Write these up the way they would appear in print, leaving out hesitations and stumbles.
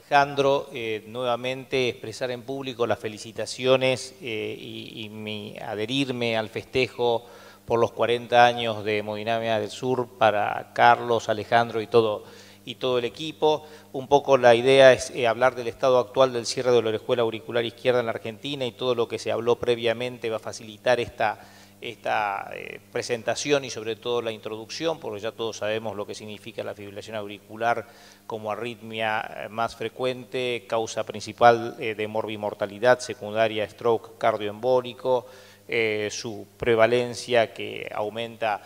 Alejandro, nuevamente expresar en público las felicitaciones adherirme al festejo por los 40 años de Hemodinamia del Sur para Carlos, Alejandro y todo el equipo. Un poco la idea es hablar del estado actual del cierre de la orejuela auricular izquierda en la Argentina, y todo lo que se habló previamente va a facilitar esta presentación y sobre todo la introducción, porque ya todos sabemos lo que significa la fibrilación auricular como arritmia más frecuente, causa principal de morbimortalidad secundaria, stroke cardioembólico, su prevalencia que aumenta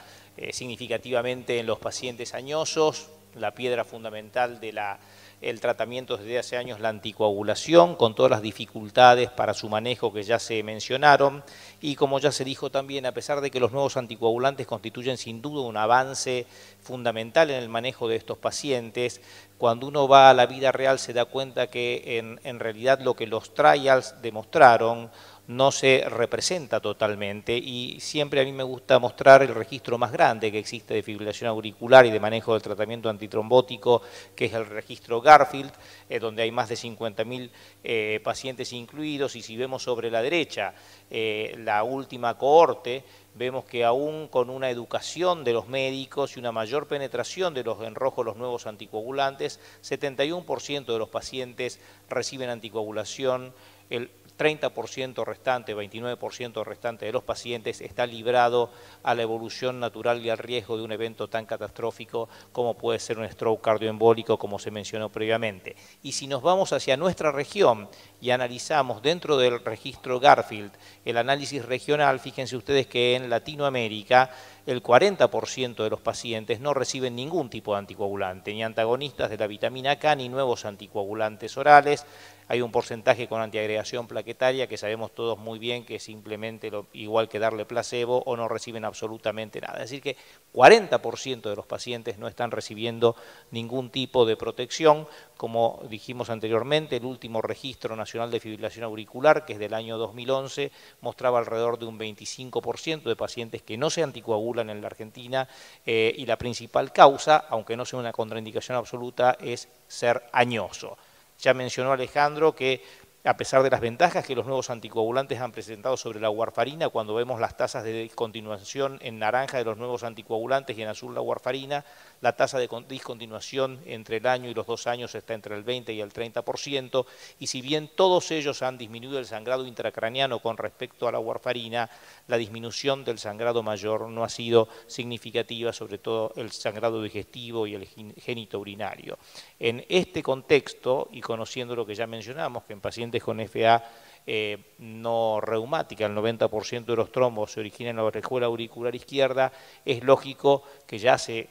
significativamente en los pacientes añosos, la piedra fundamental del tratamiento desde hace años, la anticoagulación, con todas las dificultades para su manejo que ya se mencionaron, y como ya se dijo también, a pesar de que los nuevos anticoagulantes constituyen sin duda un avance fundamental en el manejo de estos pacientes, cuando uno va a la vida real se da cuenta que en realidad lo que los trials demostraron no se representa totalmente, y siempre a mí me gusta mostrar el registro más grande que existe de fibrilación auricular y de manejo del tratamiento antitrombótico, que es el registro Garfield, donde hay más de 50.000 pacientes incluidos, y si vemos sobre la derecha la última cohorte, vemos que aún con una educación de los médicos y una mayor penetración de en rojo los nuevos anticoagulantes, 71% de los pacientes reciben anticoagulación, el 30% restante, 29% restante de los pacientes está librado a la evolución natural y al riesgo de un evento tan catastrófico como puede ser un stroke cardioembólico, como se mencionó previamente. Y si nos vamos hacia nuestra región y analizamos dentro del registro Garfield el análisis regional, fíjense ustedes que en Latinoamérica el 40% de los pacientes no reciben ningún tipo de anticoagulante, ni antagonistas de la vitamina K, ni nuevos anticoagulantes orales. Hay un porcentaje con antiagregación plaquetaria que sabemos todos muy bien que es simplemente igual que darle placebo, o no reciben absolutamente nada. Es decir que 40% de los pacientes no están recibiendo ningún tipo de protección. Como dijimos anteriormente, el último registro nacional de fibrilación auricular, que es del año 2011, mostraba alrededor de un 25% de pacientes que no se anticoagulan en la Argentina, y la principal causa, aunque no sea una contraindicación absoluta, es ser añoso. Ya mencionó Alejandro que a pesar de las ventajas que los nuevos anticoagulantes han presentado sobre la warfarina, cuando vemos las tasas de discontinuación en naranja de los nuevos anticoagulantes y en azul la warfarina, la tasa de discontinuación entre el año y los 2 años está entre el 20 y el 30%, y si bien todos ellos han disminuido el sangrado intracraneano con respecto a la warfarina, la disminución del sangrado mayor no ha sido significativa, sobre todo el sangrado digestivo y el genitourinario. En este contexto, y conociendo lo que ya mencionamos, que en pacientes con FA no reumática, el 90% de los trombos se originan en la orejuela auricular izquierda, es lógico que ya hace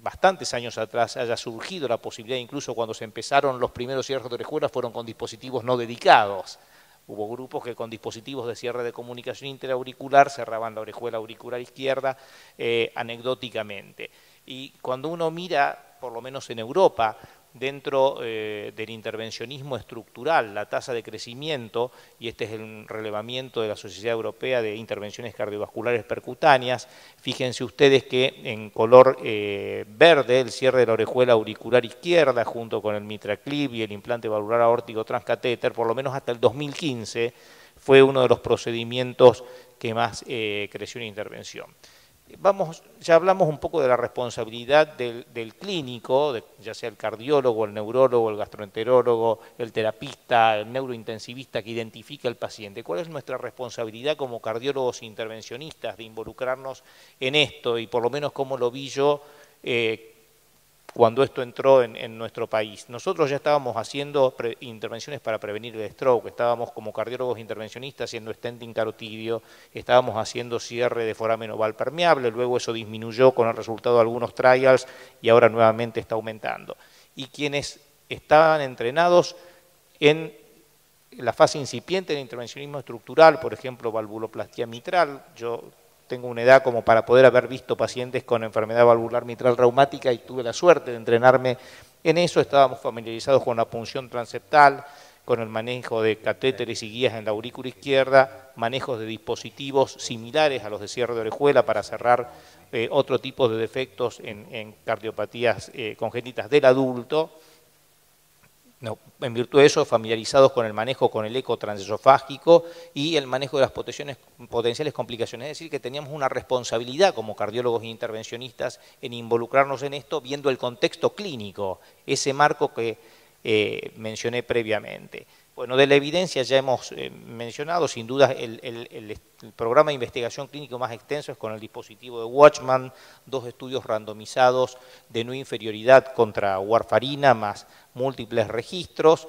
bastantes años atrás haya surgido la posibilidad, incluso cuando se empezaron los primeros cierres de orejuela fueron con dispositivos no dedicados. Hubo grupos que con dispositivos de cierre de comunicación interauricular cerraban la orejuela auricular izquierda anecdóticamente. Y cuando uno mira, por lo menos en Europa, dentro del intervencionismo estructural, la tasa de crecimiento, y este es el relevamiento de la Sociedad Europea de Intervenciones Cardiovasculares Percutáneas, fíjense ustedes que en color verde el cierre de la orejuela auricular izquierda junto con el MitraClip y el implante valvular aórtico transcatéter, por lo menos hasta el 2015, fue uno de los procedimientos que más creció en intervención. Ya hablamos un poco de la responsabilidad del clínico, ya sea el cardiólogo, el neurólogo, el gastroenterólogo, el terapista, el neurointensivista que identifica al paciente. ¿Cuál es nuestra responsabilidad como cardiólogos intervencionistas de involucrarnos en esto? Y por lo menos cómo lo vi yo cuando esto entró en nuestro país. Nosotros ya estábamos haciendo intervenciones para prevenir el stroke, estábamos como cardiólogos intervencionistas haciendo stenting carotidio, estábamos haciendo cierre de foramen oval permeable, luego eso disminuyó con el resultado de algunos trials y ahora nuevamente está aumentando. Y quienes estaban entrenados en la fase incipiente del intervencionismo estructural, por ejemplo, valvuloplastia mitral, yo tengo una edad como para poder haber visto pacientes con enfermedad valvular mitral reumática y tuve la suerte de entrenarme en eso. Estábamos familiarizados con la punción transeptal, con el manejo de catéteres y guías en la aurícula izquierda, manejos de dispositivos similares a los de cierre de orejuela para cerrar otro tipo de defectos en cardiopatías congénitas del adulto. No, en virtud de eso, familiarizados con el manejo con el eco transesofágico y el manejo de las potenciales complicaciones. Es decir, que teníamos una responsabilidad como cardiólogos e intervencionistas en involucrarnos en esto, viendo el contexto clínico, ese marco que mencioné previamente. Bueno, de la evidencia ya hemos mencionado, sin duda el programa de investigación clínico más extenso es con el dispositivo de Watchman, 2 estudios randomizados de no inferioridad contra warfarina más múltiples registros,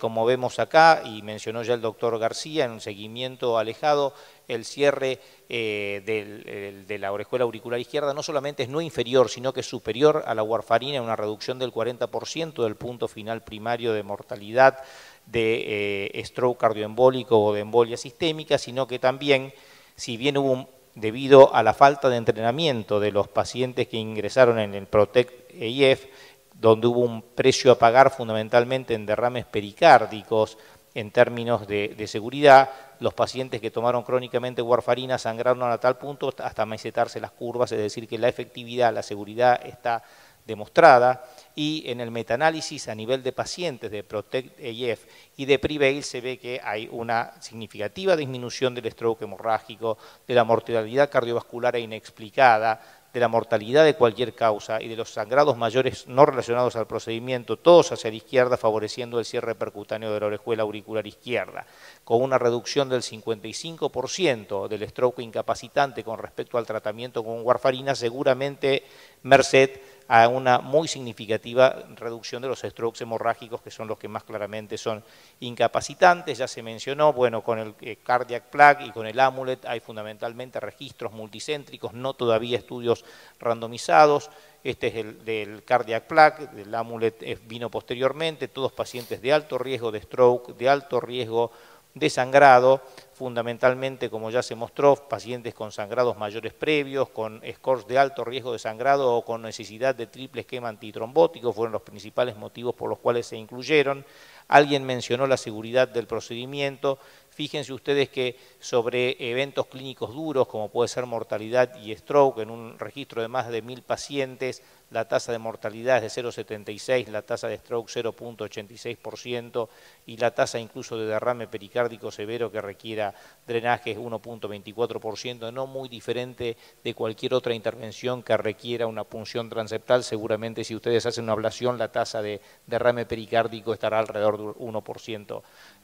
como vemos acá, y mencionó ya el doctor García, en un seguimiento alejado, el cierre de la orejuela auricular izquierda no solamente es no inferior, sino que es superior a la warfarina en una reducción del 40% del punto final primario de mortalidad de stroke cardioembólico o de embolia sistémica, sino que también, si bien hubo debido a la falta de entrenamiento de los pacientes que ingresaron en el PROTECT-EIF, donde hubo un precio a pagar fundamentalmente en derrames pericárdicos en términos de seguridad, los pacientes que tomaron crónicamente warfarina sangraron a tal punto hasta mesetarse las curvas, es decir, que la efectividad, la seguridad está demostrada, y en el metaanálisis a nivel de pacientes de PROTECT-EIF y de PREVAIL se ve que hay una significativa disminución del stroke hemorrágico, de la mortalidad cardiovascular inexplicada, de la mortalidad de cualquier causa y de los sangrados mayores no relacionados al procedimiento, todos hacia la izquierda, favoreciendo el cierre percutáneo de la orejuela auricular izquierda, con una reducción del 55% del stroke incapacitante con respecto al tratamiento con warfarina, seguramente merced a una muy significativa reducción de los strokes hemorrágicos, que son los que más claramente son incapacitantes. Ya se mencionó, bueno, con el cardiac plaque y con el amulet hay fundamentalmente registros multicéntricos, no todavía estudios randomizados. Este es el del cardiac plaque, el amulet vino posteriormente, todos pacientes de alto riesgo de stroke, de alto riesgo de sangrado, fundamentalmente, como ya se mostró, pacientes con sangrados mayores previos, con scores de alto riesgo de sangrado o con necesidad de triple esquema antitrombótico, fueron los principales motivos por los cuales se incluyeron. Alguien mencionó la seguridad del procedimiento. Fíjense ustedes que sobre eventos clínicos duros, como puede ser mortalidad y stroke, en un registro de más de 1000 pacientes, la tasa de mortalidad es de 0,76, la tasa de stroke 0,86% y la tasa incluso de derrame pericárdico severo que requiera drenaje es 1,24%, no muy diferente de cualquier otra intervención que requiera una punción transeptal. Seguramente si ustedes hacen una ablación, la tasa de derrame pericárdico estará alrededor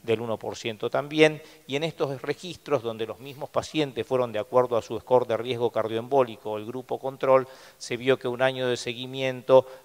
del 1% también, y en estos registros donde los mismos pacientes fueron de acuerdo a su score de riesgo cardioembólico, el grupo control, se vio que un año de seguimiento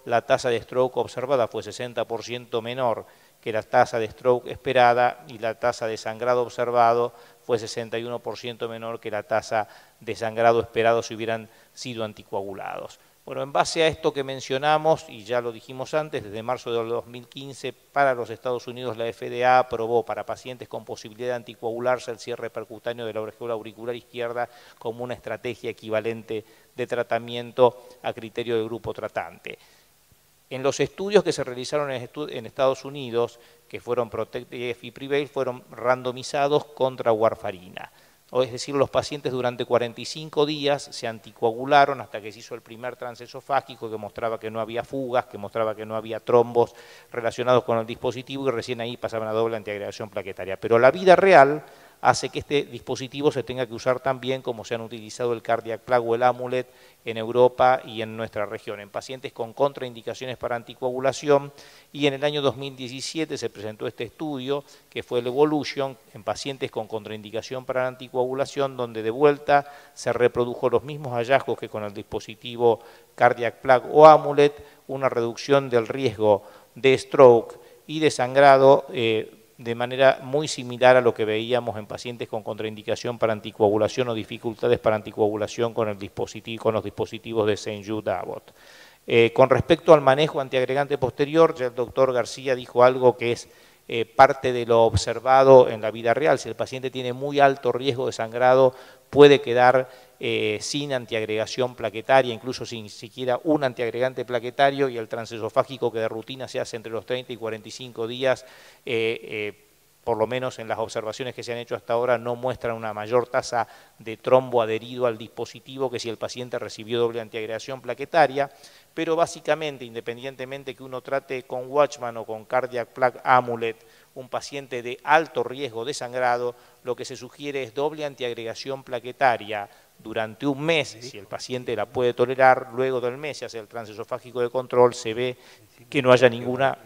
la tasa de stroke observada fue 60% menor que la tasa de stroke esperada y la tasa de sangrado observado fue 61% menor que la tasa de sangrado esperado si hubieran sido anticoagulados. Bueno, en base a esto que mencionamos, y ya lo dijimos antes, desde marzo de 2015 para los Estados Unidos la FDA aprobó para pacientes con posibilidad de anticoagularse el cierre percutáneo de la orejuela auricular izquierda como una estrategia equivalente de tratamiento a criterio del grupo tratante. En los estudios que se realizaron en Estados Unidos, que fueron PROTECT-EIF y PREVAIL, fueron randomizados contra warfarina. Es decir, los pacientes durante 45 días se anticoagularon hasta que se hizo el primer transesofágico que mostraba que no había fugas, que mostraba que no había trombos relacionados con el dispositivo y recién ahí pasaban a doble antiagregación plaquetaria. Pero la vida real hace que este dispositivo se tenga que usar también como se han utilizado el cardiac plaque o el amulet en Europa y en nuestra región, en pacientes con contraindicaciones para anticoagulación, y en el año 2017 se presentó este estudio que fue el Evolution en pacientes con contraindicación para la anticoagulación, donde de vuelta se reprodujo los mismos hallazgos que con el dispositivo cardiac plaque o amulet, una reducción del riesgo de stroke y de sangrado de manera muy similar a lo que veíamos en pacientes con contraindicación para anticoagulación o dificultades para anticoagulación con los dispositivos de St. Jude Abbott. Con respecto al manejo antiagregante posterior, ya el doctor García dijo algo que es parte de lo observado en la vida real. Si el paciente tiene muy alto riesgo de sangrado, puede quedar sin antiagregación plaquetaria, incluso sin siquiera un antiagregante plaquetario, y el transesofágico que de rutina se hace entre los 30 y 45 días por lo menos en las observaciones que se han hecho hasta ahora, no muestran una mayor tasa de trombo adherido al dispositivo que si el paciente recibió doble antiagregación plaquetaria, pero básicamente, independientemente que uno trate con Watchman o con Cardiac Plaque Amulet, un paciente de alto riesgo de sangrado, lo que se sugiere es doble antiagregación plaquetaria durante un mes, si el paciente la puede tolerar. Luego del mes se hace el transesofágico de control, se ve que no haya ninguna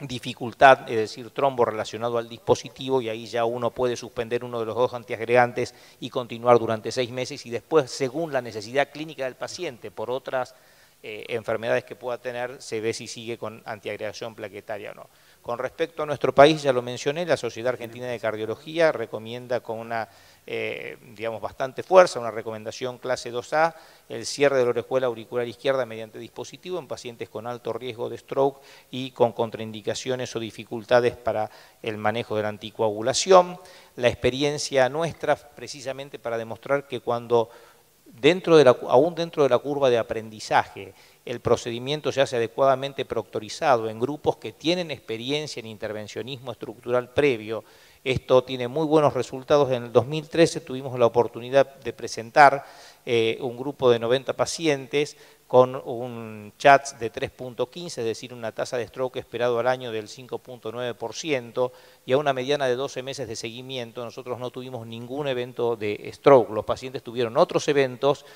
dificultad, es decir, trombo relacionado al dispositivo, y ahí ya uno puede suspender uno de los dos antiagregantes y continuar durante 6 meses, y después, según la necesidad clínica del paciente, por otras enfermedades que pueda tener, se ve si sigue con antiagregación plaquetaria o no. Con respecto a nuestro país, ya lo mencioné, la Sociedad Argentina de Cardiología recomienda con una, digamos, bastante fuerza, una recomendación clase 2A, el cierre de la orejuela auricular izquierda mediante dispositivo en pacientes con alto riesgo de stroke y con contraindicaciones o dificultades para el manejo de la anticoagulación. La experiencia nuestra, precisamente para demostrar que cuando aún dentro de la curva de aprendizaje, el procedimiento se hace adecuadamente proctorizado en grupos que tienen experiencia en intervencionismo estructural previo, esto tiene muy buenos resultados. En el 2013 tuvimos la oportunidad de presentar un grupo de 90 pacientes con un CHATS de 3.15, es decir, una tasa de stroke esperado al año del 5.9%, y a una mediana de 12 meses de seguimiento nosotros no tuvimos ningún evento de stroke. Los pacientes tuvieron otros eventos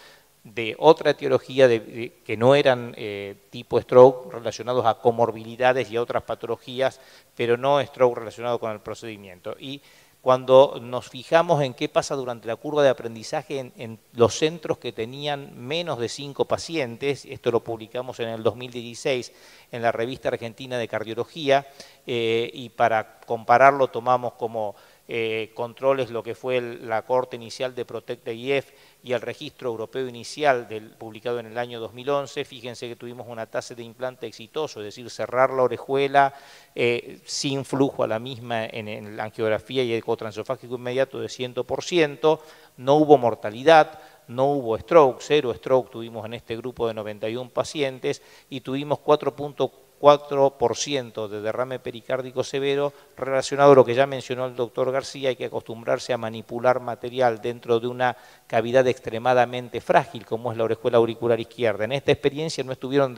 de otra etiología que no eran tipo stroke, relacionados a comorbilidades y a otras patologías, pero no stroke relacionado con el procedimiento. Y cuando nos fijamos en qué pasa durante la curva de aprendizaje en los centros que tenían menos de 5 pacientes, esto lo publicamos en el 2016 en la Revista Argentina de Cardiología, y para compararlo tomamos como controles lo que fue la cohorte inicial de PROTECT-IF y el registro europeo inicial publicado en el año 2011. Fíjense que tuvimos una tasa de implante exitoso, es decir, cerrar la orejuela sin flujo a la misma en la angiografía y ecotransesofágico inmediato de 100%, no hubo mortalidad, no hubo stroke, 0 stroke tuvimos en este grupo de 91 pacientes, y tuvimos 4.4% de derrame pericárdico severo relacionado a lo que ya mencionó el doctor García. Hay que acostumbrarse a manipular material dentro de una cavidad extremadamente frágil como es la orejuela auricular izquierda. En esta experiencia no estuvieron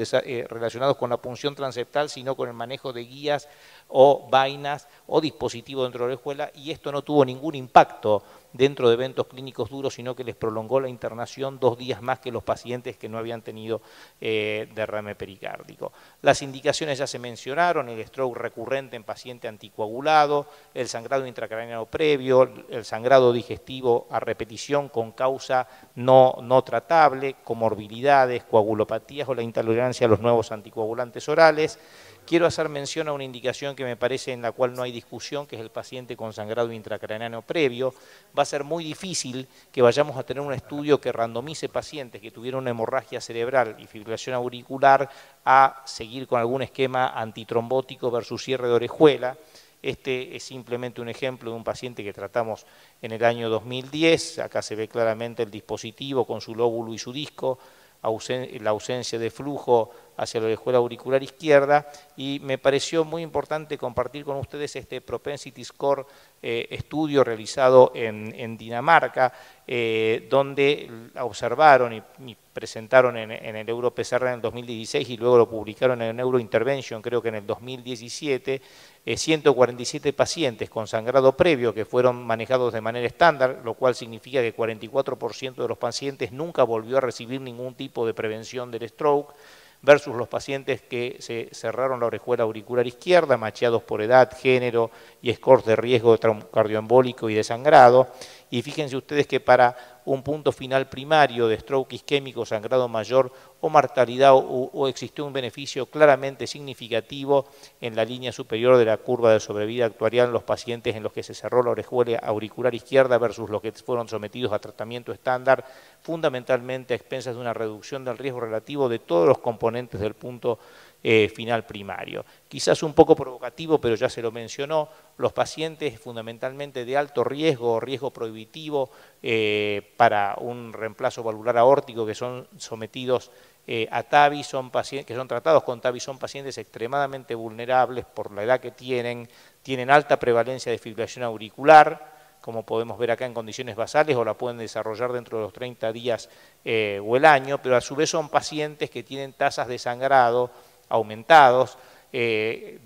relacionados con la punción transeptal, sino con el manejo de guías o vainas o dispositivos dentro de la orejuela, y esto no tuvo ningún impacto dentro de eventos clínicos duros, sino que les prolongó la internación 2 días más que los pacientes que no habían tenido derrame pericárdico. Las indicaciones ya se mencionaron: el stroke recurrente en paciente anticoagulado, el sangrado intracraneano previo, el sangrado digestivo a repetición con causa no tratable, comorbilidades, coagulopatías o la intolerancia a los nuevos anticoagulantes orales. Quiero hacer mención a una indicación que me parece en la cual no hay discusión, que es el paciente con sangrado intracraneano previo. Va a ser muy difícil que vayamos a tener un estudio que randomice pacientes que tuvieron una hemorragia cerebral y fibrilación auricular a seguir con algún esquema antitrombótico versus cierre de orejuela. Este es simplemente un ejemplo de un paciente que tratamos en el año 2010. Acá se ve claramente el dispositivo con su lóbulo y su disco, la ausencia de flujo hacia la orejuela auricular izquierda, y me pareció muy importante compartir con ustedes este Propensity Score estudio realizado en Dinamarca, donde observaron y presentaron en el EuroPCR en el 2016 y luego lo publicaron en el Neurointervention, creo que en el 2017, 147 pacientes con sangrado previo que fueron manejados de manera estándar, lo cual significa que 44% de los pacientes nunca volvió a recibir ningún tipo de prevención del stroke, versus los pacientes que se cerraron la orejuela auricular izquierda, macheados por edad, género y scores de riesgo de trauma cardioembólico y de sangrado. Y fíjense ustedes que para un punto final primario de stroke isquémico, sangrado mayor o mortalidad, o existió un beneficio claramente significativo en la línea superior de la curva de sobrevida actuarial en los pacientes en los que se cerró la orejuela auricular izquierda versus los que fueron sometidos a tratamiento estándar, fundamentalmente a expensas de una reducción del riesgo relativo de todos los componentes del punto final primario. Quizás un poco provocativo, pero ya se lo mencionó, los pacientes fundamentalmente de alto riesgo o riesgo prohibitivo para un reemplazo valvular aórtico, que son sometidos a TAVI, que son tratados con TAVI, son pacientes extremadamente vulnerables por la edad que tienen alta prevalencia de fibrilación auricular, como podemos ver acá en condiciones basales, o la pueden desarrollar dentro de los 30 días o el año, pero a su vez son pacientes que tienen tasas de sangrado aumentados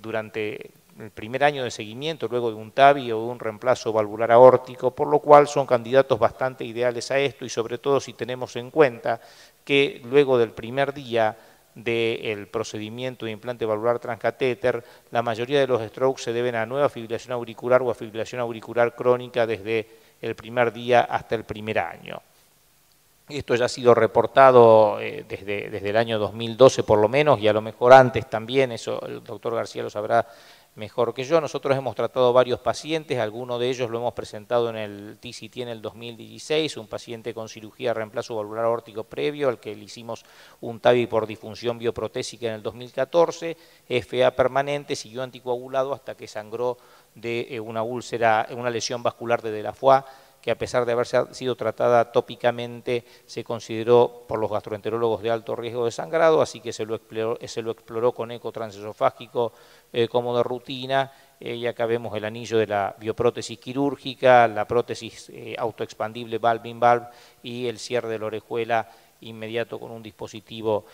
durante el primer año de seguimiento, luego de un TAVI o de un reemplazo valvular aórtico, por lo cual son candidatos bastante ideales a esto, y sobre todo si tenemos en cuenta que luego del primer día del procedimiento de implante valvular transcatéter, la mayoría de los strokes se deben a nueva fibrilación auricular o a fibrilación auricular crónica desde el primer día hasta el primer año. Esto ya ha sido reportado desde el año 2012 por lo menos, y a lo mejor antes también, eso el doctor García lo sabrá mejor que yo. Nosotros hemos tratado varios pacientes, algunos de ellos lo hemos presentado en el TCT en el 2016, un paciente con cirugía de reemplazo valvular aórtico previo, al que le hicimos un TAVI por disfunción bioprotésica en el 2014, FA permanente, siguió anticoagulado hasta que sangró de una úlcera, una lesión vascular de la foie, que a pesar de haber sido tratada tópicamente, se consideró por los gastroenterólogos de alto riesgo de sangrado, así que se lo exploró con eco transesofágico como de rutina, y acá vemos el anillo de la bioprótesis quirúrgica, la prótesis autoexpandible valve-in-valve y el cierre de la orejuela inmediato con un dispositivo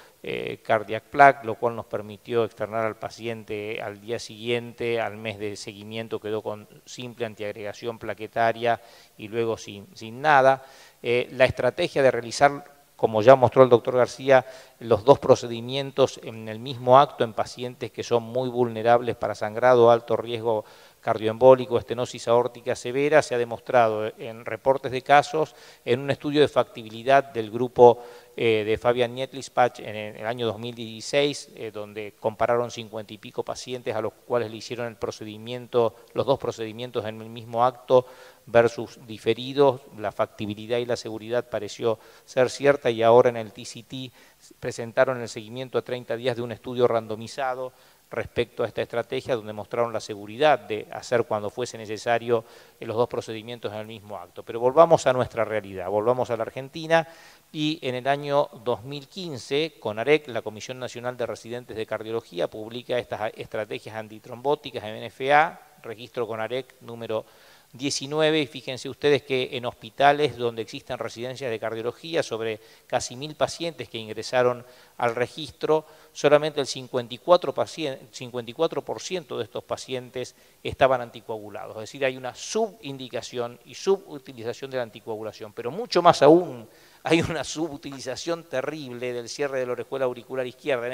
cardiac plaque, lo cual nos permitió externar al paciente al día siguiente. Al mes de seguimiento quedó con simple antiagregación plaquetaria y luego sin nada. La estrategia de realizar, como ya mostró el doctor García, los dos procedimientos en el mismo acto en pacientes que son muy vulnerables para sangrado, alto riesgo cardioembólico, estenosis aórtica severa, se ha demostrado en reportes de casos, en un estudio de factibilidad del grupo de Fabian Nietlispach en el año 2016, donde compararon 50 y pico pacientes a los cuales le hicieron el procedimiento, los dos procedimientos en el mismo acto versus diferidos. La factibilidad y la seguridad pareció ser cierta, y ahora en el TCT presentaron el seguimiento a 30 días de un estudio randomizado respecto a esta estrategia, donde mostraron la seguridad de hacer cuando fuese necesario los dos procedimientos en el mismo acto. Pero volvamos a nuestra realidad, volvamos a la Argentina, y en el año 2015, CONAREC, la Comisión Nacional de Residentes de Cardiología, publica estas estrategias antitrombóticas en NFA, registro CONAREC número 19, y fíjense ustedes que en hospitales donde existen residencias de cardiología, sobre casi 1000 pacientes que ingresaron al registro, solamente el 54% de estos pacientes estaban anticoagulados. Es decir, hay una subindicación y subutilización de la anticoagulación, pero mucho más aún, hay una subutilización terrible del cierre de la orejuela auricular izquierda. En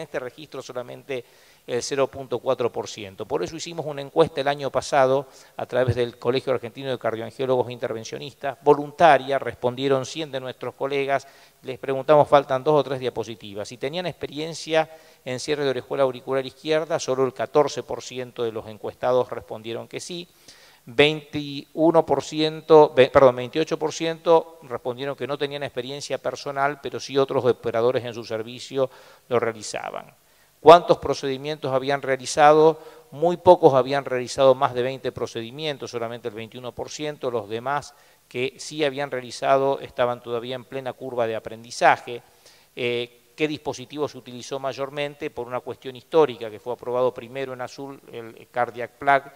este registro solamente el 0.4%. Por eso hicimos una encuesta el año pasado a través del Colegio Argentino de Cardioangiólogos e Intervencionistas, voluntaria, respondieron 100 de nuestros colegas, les preguntamos, faltan 2 o 3 diapositivas, si tenían experiencia en cierre de orejuela auricular izquierda, solo el 14% de los encuestados respondieron que sí, 28% respondieron que no tenían experiencia personal, pero sí otros operadores en su servicio lo realizaban. ¿Cuántos procedimientos habían realizado? Muy pocos habían realizado más de 20 procedimientos, solamente el 21%, los demás que sí habían realizado estaban todavía en plena curva de aprendizaje. ¿Qué dispositivo se utilizó mayormente? Por una cuestión histórica, que fue aprobado primero en azul el Cardiac Plaque,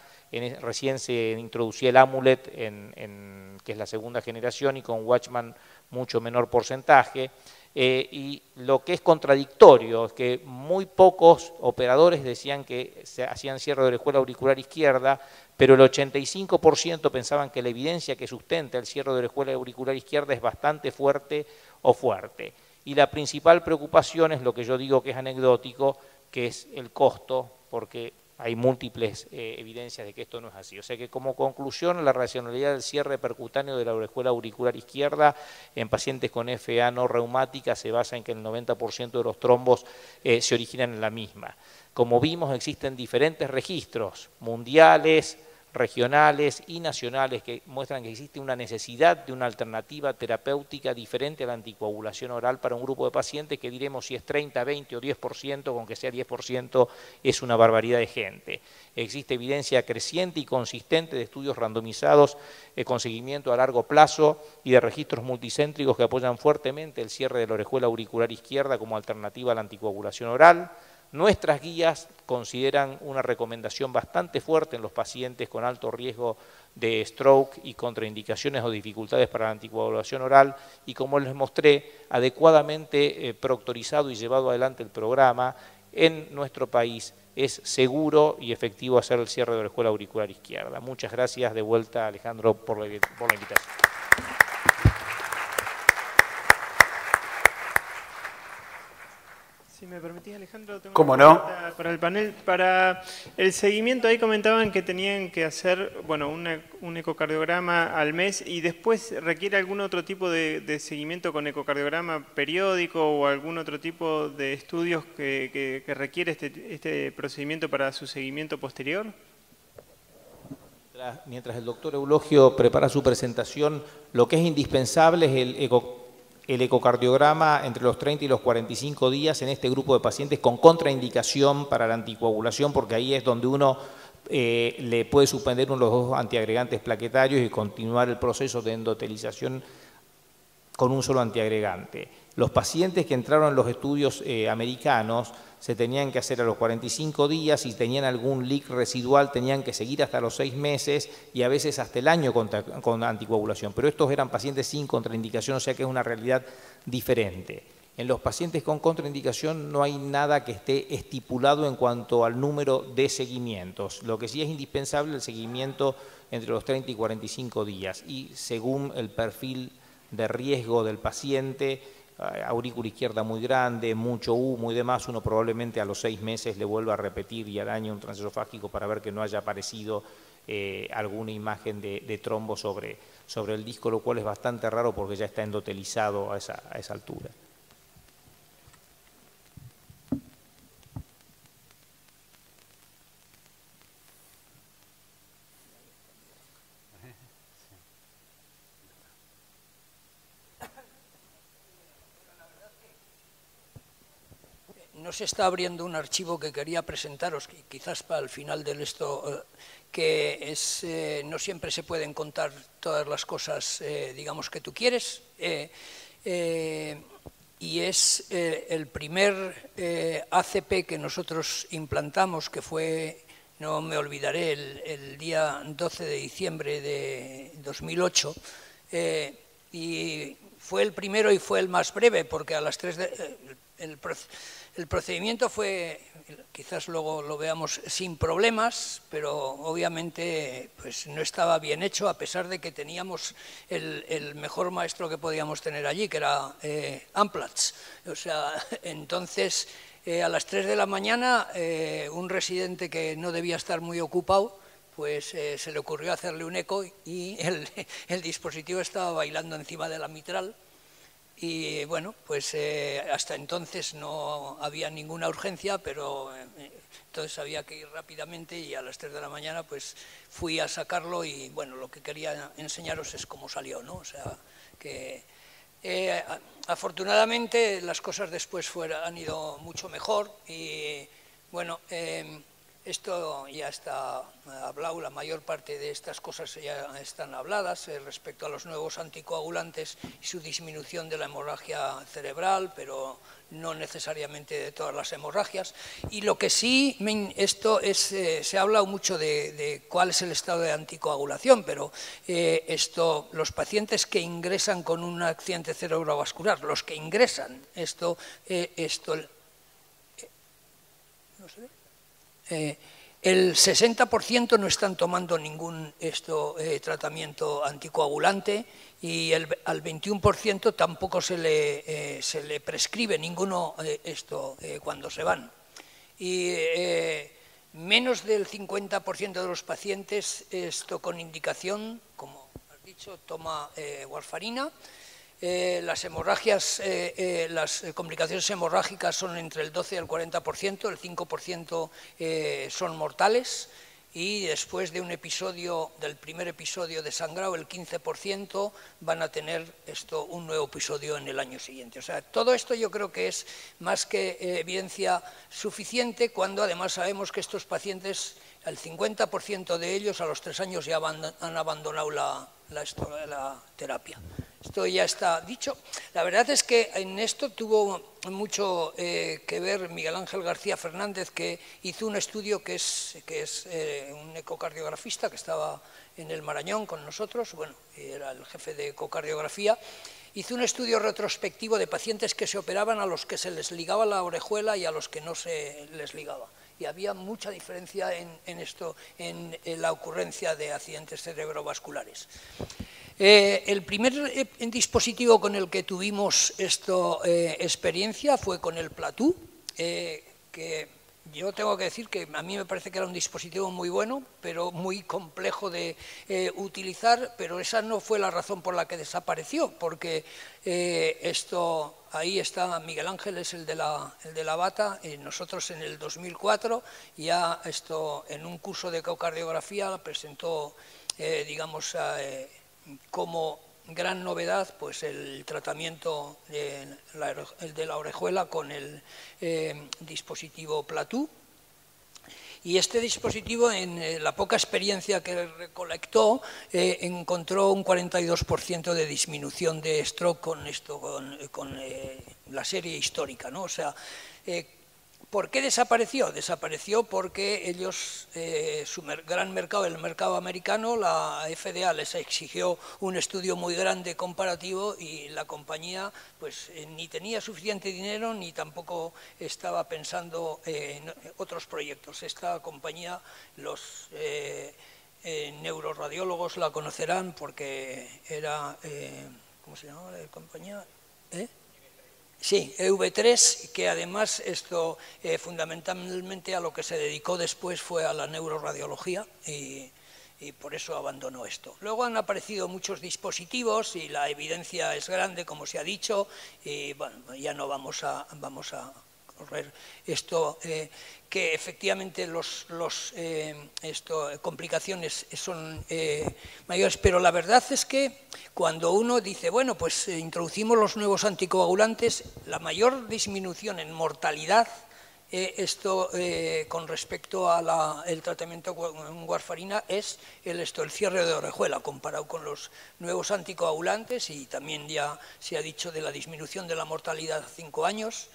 recién se introducía el Amulet, que es la segunda generación, y con Watchman mucho menor porcentaje. Y lo que es contradictorio es que muy pocos operadores decían que se hacían cierre de orejuela auricular izquierda, pero el 85% pensaban que la evidencia que sustenta el cierre de orejuela auricular izquierda es bastante fuerte o fuerte. Y la principal preocupación es lo que yo digo que es anecdótico, que es el costo, porque hay múltiples evidencias de que esto no es así. O sea que como conclusión, la racionalidad del cierre percutáneo de la orejuela auricular izquierda en pacientes con FA no reumática se basa en que el 90% de los trombos se originan en la misma. Como vimos, existen diferentes registros mundiales, regionales y nacionales que muestran que existe una necesidad de una alternativa terapéutica diferente a la anticoagulación oral para un grupo de pacientes que diremos si es 30, 20 o 10%, con que sea 10% es una barbaridad de gente. Existe evidencia creciente y consistente de estudios randomizados con seguimiento a largo plazo y de registros multicéntricos que apoyan fuertemente el cierre de la orejuela auricular izquierda como alternativa a la anticoagulación oral. Nuestras guías consideran una recomendación bastante fuerte en los pacientes con alto riesgo de stroke y contraindicaciones o dificultades para la anticoagulación oral y, como les mostré, adecuadamente proctorizado y llevado adelante el programa, en nuestro país es seguro y efectivo hacer el cierre de la orejuela auricular izquierda. Muchas gracias de vuelta, Alejandro, por la invitación. Si me permitís, Alejandro, tengo ¿Cómo una no? pregunta para el panel. Para el seguimiento, ahí comentaban que tenían que hacer, bueno, un ecocardiograma al mes y después requiere algún otro tipo de seguimiento con ecocardiograma periódico o algún otro tipo de estudios que requiere este procedimiento para su seguimiento posterior. Mientras el doctor Eulogio prepara su presentación, lo que es indispensable es el ecocardiograma entre los 30 y los 45 días en este grupo de pacientes con contraindicación para la anticoagulación, porque ahí es donde uno le puede suspender uno de los dos antiagregantes plaquetarios y continuar el proceso de endotelización con un solo antiagregante. Los pacientes que entraron en los estudios americanos se tenían que hacer a los 45 días, si tenían algún leak residual tenían que seguir hasta los 6 meses y a veces hasta el año con anticoagulación, pero estos eran pacientes sin contraindicación, o sea que es una realidad diferente. En los pacientes con contraindicación no hay nada que esté estipulado en cuanto al número de seguimientos, lo que sí es indispensable el seguimiento entre los 30 y 45 días y según el perfil de riesgo del paciente, aurícula izquierda muy grande, mucho humo y demás, uno probablemente a los 6 meses le vuelva a repetir y al año un transesofágico para ver que no haya aparecido alguna imagen de trombo sobre el disco, lo cual es bastante raro porque ya está endotelizado a esa altura. No se está abriendo un archivo que quería presentaros, quizás para el final del esto, que es, no siempre se pueden contar todas las cosas, digamos, que tú quieres, y es el primer ACP que nosotros implantamos, que fue, no me olvidaré, el día 12 de diciembre de 2008, y fue el primero y fue el más breve, porque a las 3 de... El procedimiento fue, quizás luego lo veamos, sin problemas, pero obviamente pues, no estaba bien hecho, a pesar de que teníamos el mejor maestro que podíamos tener allí, que era Amplatz. O sea, entonces, a las 3 de la mañana, un residente que no debía estar muy ocupado, pues se le ocurrió hacerle un eco y el dispositivo estaba bailando encima de la mitral. Y bueno, pues hasta entonces no había ninguna urgencia, pero entonces había que ir rápidamente y a las 3 de la mañana pues fui a sacarlo y bueno, lo que quería enseñaros es cómo salió, ¿no? O sea, que afortunadamente las cosas después han ido mucho mejor y bueno, esto ya está hablado, la mayor parte de estas cosas ya están habladas respecto a los nuevos anticoagulantes y su disminución de la hemorragia cerebral, pero no necesariamente de todas las hemorragias. Y lo que sí, esto es, se ha hablado mucho de cuál es el estado de anticoagulación, pero los pacientes que ingresan con un accidente cerebrovascular, los que ingresan, no se ve. El 60% no están tomando ningún tratamiento anticoagulante y al 21% tampoco se le prescribe ninguno cuando se van. Y menos del 50% de los pacientes con indicación, como has dicho, toma warfarina. Las hemorragias, las complicaciones hemorrágicas son entre el 12 y el 40%, el 5% son mortales y después de un episodio, del primer episodio de sangrado, el 15% van a tener un nuevo episodio en el año siguiente. O sea, todo esto yo creo que es más que evidencia suficiente, cuando además sabemos que estos pacientes, el 50% de ellos a los 3 años ya han abandonado la terapia. Esto ya está dicho. La verdad es que en esto tuvo mucho que ver Miguel Ángel García Fernández, que hizo un estudio que es un ecocardiografista que estaba en el Marañón con nosotros, bueno, era el jefe de ecocardiografía. Hizo un estudio retrospectivo de pacientes que se operaban, a los que se les ligaba la orejuela y a los que no se les ligaba. Y había mucha diferencia en la ocurrencia de accidentes cerebrovasculares. El primer dispositivo con el que tuvimos experiencia fue con el Platú, que yo tengo que decir que a mí me parece que era un dispositivo muy bueno, pero muy complejo de utilizar, pero esa no fue la razón por la que desapareció, porque ahí está Miguel Ángel, es el de la bata, nosotros en el 2004 ya en un curso de ecocardiografía presentó, digamos, como gran novedad, pues el tratamiento de la orejuela con el dispositivo Platú. Y este dispositivo, en la poca experiencia que recolectó, encontró un 42% de disminución de stroke con la serie histórica, ¿no? O sea, ¿por qué desapareció? Desapareció porque ellos, su gran mercado, el mercado americano, la FDA les exigió un estudio muy grande comparativo y la compañía pues ni tenía suficiente dinero ni tampoco estaba pensando en otros proyectos. Esta compañía, los neuroradiólogos la conocerán porque era, ¿cómo se llamaba la compañía? Sí, EV3, que además fundamentalmente a lo que se dedicó después fue a la neuroradiología y por eso abandonó esto. Luego han aparecido muchos dispositivos y la evidencia es grande, como se ha dicho, y bueno, ya no vamos a correr esto, que efectivamente complicaciones son mayores, pero la verdad es que cuando uno dice, bueno, pues introducimos los nuevos anticoagulantes, la mayor disminución en mortalidad, con respecto al tratamiento con warfarina, es el cierre de orejuela, comparado con los nuevos anticoagulantes, y también ya se ha dicho de la disminución de la mortalidad a 5 años.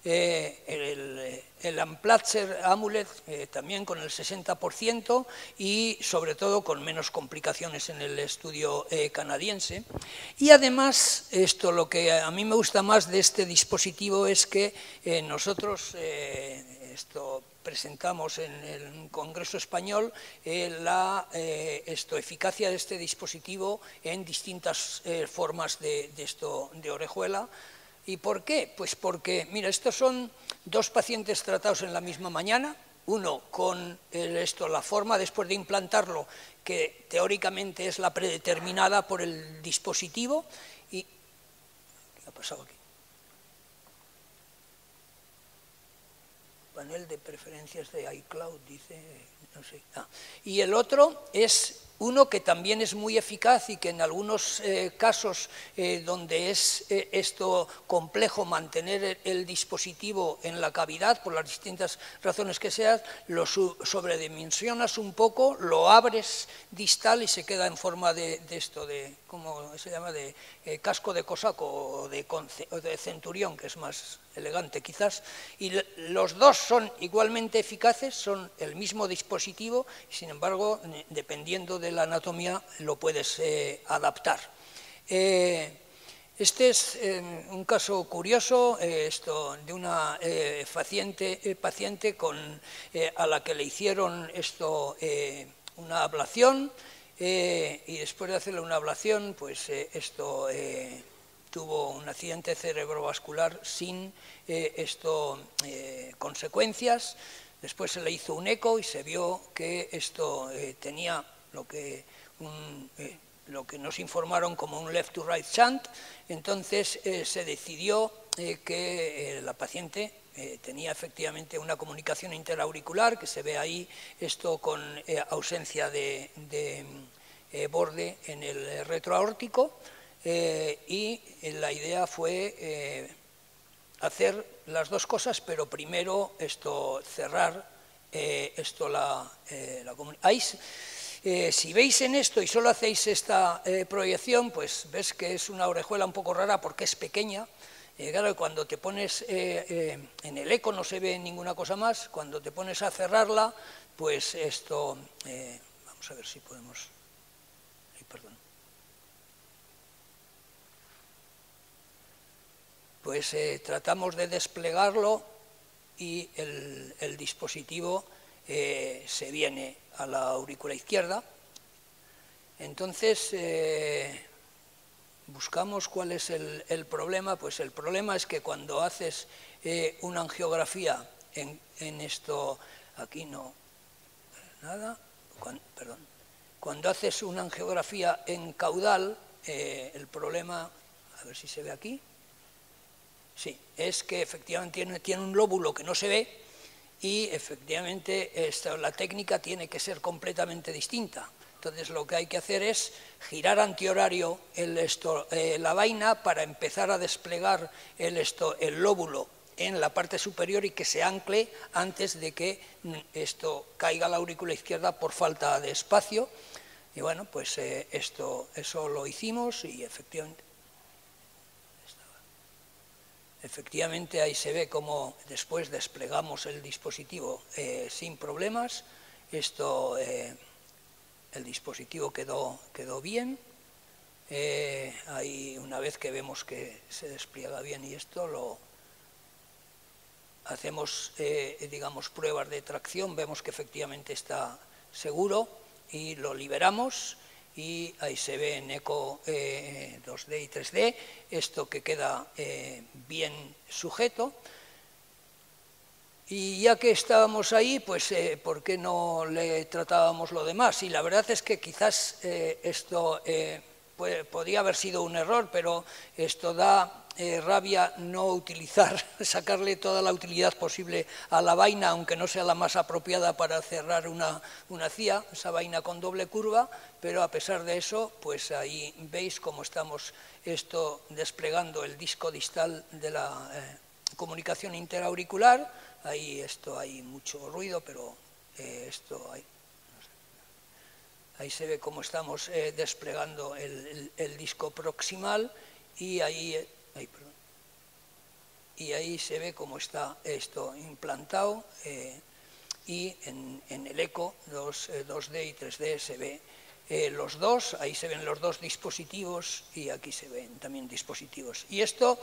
El Amplatzer Amulet también con el 60% y sobre todo con menos complicaciones en el estudio canadiense. Y además, lo que a mí me gusta más de este dispositivo es que nosotros presentamos en el Congreso Español la eficacia de este dispositivo en distintas formas de orejuela. ¿Y por qué? Pues porque, mira, estos son 2 pacientes tratados en la misma mañana, uno con la forma después de implantarlo, que teóricamente es la predeterminada por el dispositivo, y... ¿qué ha pasado aquí? Panel de preferencias de iCloud, dice, no sé. Y el otro es uno que también es muy eficaz y que en algunos casos donde es complejo mantener el dispositivo en la cavidad, por las distintas razones que sean, lo sobredimensionas un poco, lo abres distal y se queda en forma de ¿cómo se llama?, de casco de cosaco o de centurión, que es más elegante quizás, y los dos son igualmente eficaces, son el mismo dispositivo, y sin embargo, dependiendo de la anatomía, lo puedes adaptar. Este es un caso curioso, de una paciente a la que le hicieron una ablación, y después de hacerle una ablación, pues tuvo un accidente cerebrovascular sin consecuencias. Después se le hizo un eco y se vio que tenía lo que nos informaron como un left to right shunt. Entonces se decidió que la paciente tenía efectivamente una comunicación interauricular, que se ve ahí, esto con ausencia de borde en el retroaórtico, y la idea fue hacer las dos cosas, pero primero cerrar la comunicación. Si veis en esto y solo hacéis esta proyección, pues ves que es una orejuela un poco rara porque es pequeña. Claro, cuando te pones en el eco no se ve ninguna cosa más. Cuando te pones a cerrarla, pues esto... vamos a ver si podemos... perdón. Pues tratamos de desplegarlo y el dispositivo se viene a la aurícula izquierda. Entonces, buscamos cuál es el problema. Pues el problema es que cuando haces una angiografía en esto, aquí no, nada, perdón. Cuando haces una angiografía en caudal, el problema, a ver si se ve aquí, sí, es que efectivamente tiene un lóbulo que no se ve y efectivamente la técnica tiene que ser completamente distinta. Entonces lo que hay que hacer es girar antihorario la vaina para empezar a desplegar el lóbulo en la parte superior y que se ancle antes de que esto caiga a la aurícula izquierda por falta de espacio. Y bueno, pues eso lo hicimos y efectivamente ahí se ve cómo después desplegamos el dispositivo sin problemas. El dispositivo quedó bien. Ahí una vez que vemos que se despliega bien y esto lo hacemos, digamos, pruebas de tracción, vemos que efectivamente está seguro y lo liberamos. Y ahí se ve en eco 2D y 3D esto que queda bien sujeto. Y ya que estábamos ahí, pues ¿por qué no le tratábamos lo demás? Y la verdad es que quizás esto podría haber sido un error, pero esto da rabia no utilizar, sacarle toda la utilidad posible a la vaina, aunque no sea la más apropiada para cerrar una CIA, esa vaina con doble curva, pero a pesar de eso, pues ahí veis cómo estamos desplegando el disco distal de la comunicación interauricular. Ahí hay mucho ruido, pero ahí se ve cómo estamos desplegando el disco proximal y ahí se ve cómo está esto implantado y en el eco 2D y 3D se ve los dos, ahí se ven los dos dispositivos y aquí se ven también dispositivos. Y esto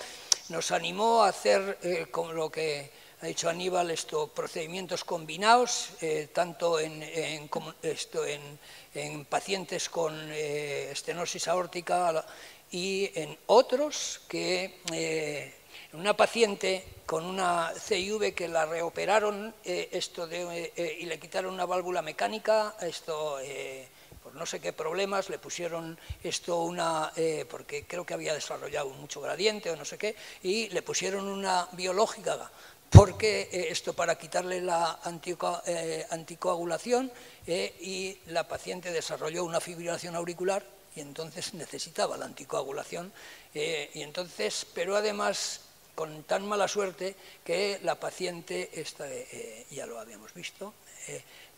nos animó a hacer como lo que ha dicho Aníbal, procedimientos combinados, tanto en pacientes con estenosis aórtica y en otros que una paciente con una CIV que la reoperaron y le quitaron una válvula mecánica, por no sé qué problemas, le pusieron porque creo que había desarrollado mucho gradiente o no sé qué, y le pusieron una biológica, porque para quitarle la anticoagulación y la paciente desarrolló una fibrilación auricular y entonces necesitaba la anticoagulación, pero además con tan mala suerte que la paciente, ya lo habíamos visto,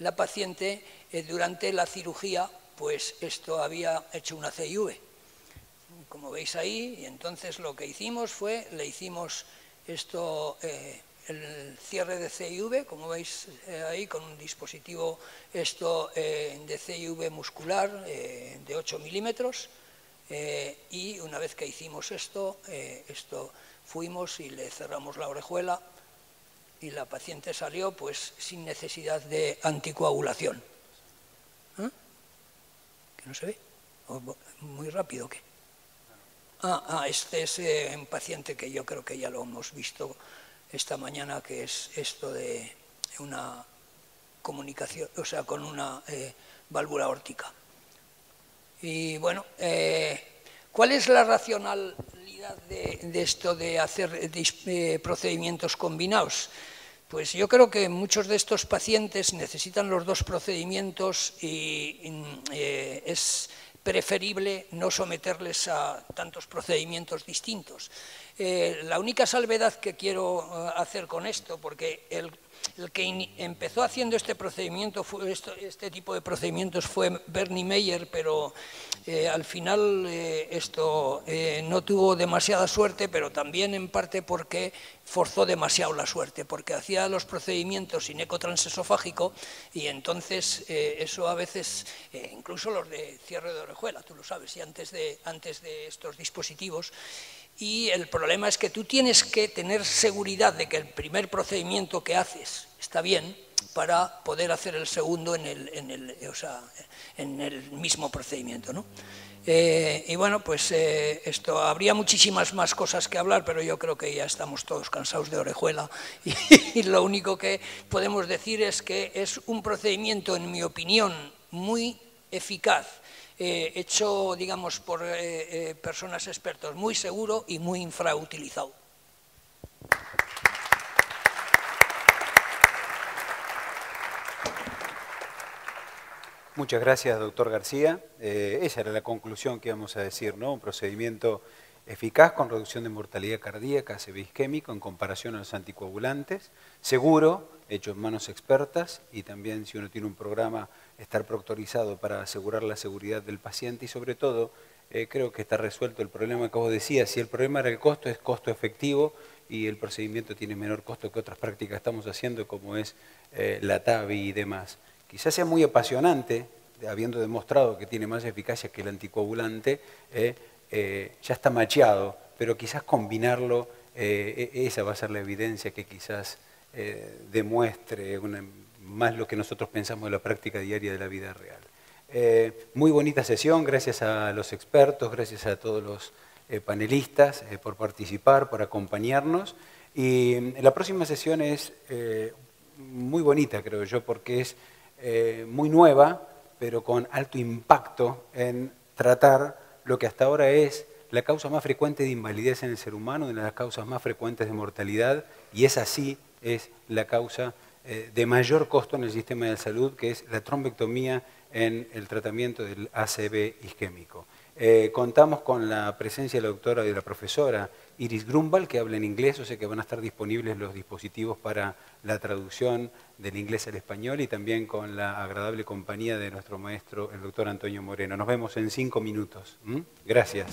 la paciente durante la cirugía pues había hecho una CIV, como veis ahí, y entonces lo que hicimos fue, le hicimos el cierre de CIV, como veis ahí, con un dispositivo de CIV muscular de 8 milímetros, y una vez que hicimos fuimos y le cerramos la orejuela y la paciente salió pues sin necesidad de anticoagulación. ¿Que no se ve? ¿Muy rápido o qué? Este es un paciente que yo creo que ya lo hemos visto esta mañana, que es de una comunicación, o sea, con una válvula aórtica. Y bueno, ¿cuál es la racionalidad necesidad de esto de hacer procedimientos combinados? Pues yo creo que muchos de estos pacientes necesitan los dos procedimientos y es preferible no someterles a tantos procedimientos distintos. La única salvedad que quiero hacer con esto, porque el que empezó haciendo este procedimiento, este tipo de procedimientos fue Bernie Meyer, pero al final esto no tuvo demasiada suerte, pero también en parte porque forzó demasiado la suerte, porque hacía los procedimientos sin eco transesofágico y entonces eso a veces, incluso los de cierre de orejuela, tú lo sabes, y antes de estos dispositivos. Y el problema es que tú tienes que tener seguridad de que el primer procedimiento que haces está bien para poder hacer el segundo en el mismo procedimiento, ¿no? Y bueno, pues esto, habría muchísimas más cosas que hablar, pero yo creo que ya estamos todos cansados de orejuela y lo único que podemos decir es que es un procedimiento, en mi opinión, muy eficaz, hecho, digamos, por personas expertas, muy seguro y muy infrautilizado. Muchas gracias, doctor García. Esa era la conclusión que íbamos a decir, ¿no? Un procedimiento eficaz con reducción de mortalidad cardíaca, ACV isquémico en comparación a los anticoagulantes, seguro, hecho en manos expertas y también, si uno tiene un programa, estar proctorizado para asegurar la seguridad del paciente y sobre todo creo que está resuelto el problema que vos decías. Si el problema era el costo, es costo efectivo y el procedimiento tiene menor costo que otras prácticas que estamos haciendo como es la TAVI y demás. Quizás sea muy apasionante, habiendo demostrado que tiene más eficacia que el anticoagulante, ya está macheado, pero quizás combinarlo, esa va a ser la evidencia que quizás demuestre más lo que nosotros pensamos de la práctica diaria de la vida real. Muy bonita sesión, gracias a los expertos, gracias a todos los panelistas por participar, por acompañarnos. Y la próxima sesión es muy bonita, creo yo, porque es muy nueva, pero con alto impacto en tratar lo que hasta ahora es la causa más frecuente de invalidez en el ser humano, una de las causas más frecuentes de mortalidad, y esa sí es la causa de mayor costo en el sistema de salud, que es la trombectomía en el tratamiento del ACV isquémico. Contamos con la presencia de la doctora y de la profesora Iris Grunwald, que habla en inglés, o sea que van a estar disponibles los dispositivos para la traducción del inglés al español y también con la agradable compañía de nuestro maestro, el doctor Antonio Moreno. Nos vemos en 5 minutos. Gracias.